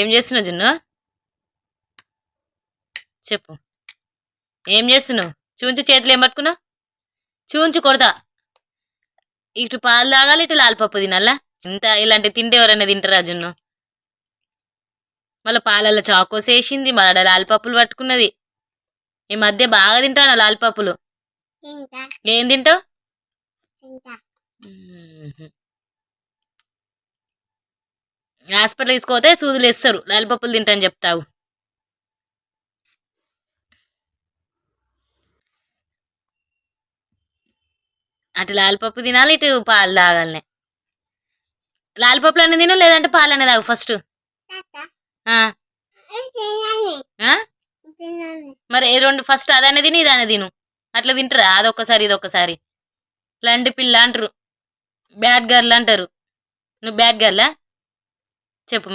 ఏం చేస్తున్నావు జున్ను? చెప్పు. ఏం చేస్తున్నావు? చూంచు చేతులు ఏం పట్టుకున్నావు? చూంచు కొడతా. ఇటు పాలు తాగాలి, ఇటు లాలిపప్పు తినాలా? ఇంత ఇలాంటి తింటే ఎవరైనా తింటారా జున్ను? మళ్ళీ పాలల్లో చాకోస్ వేసింది, మళ్ళీ లాలిపప్పులు పట్టుకున్నది. ఈ మధ్య బాగా తింటాను లాలిపప్పులు. ఏం తింటావు? హాస్పిటల్ తీసుకోతే సూదులు వేస్తారు, లాలిపప్పులు తింటాను చెప్తావు. అటు లాలిపప్పు తినాలి, ఇటు పాలు తాగాలనే. లాలిపప్పులు అన్నీ తిను, లేదంటే పాలు అనేది తాగు ఫస్ట్. మరి రెండు ఫస్ట్ అదనే తిని ఇదనే తిను. అట్లా తింటారా? అదొక్కసారి ఇదొక్కసారి. లండి పిల్ల అంటారు, బ్యాడ్ గర్ల్ అంటారు. నువ్వు బ్యాడ్ గర్లా? చెప్పు.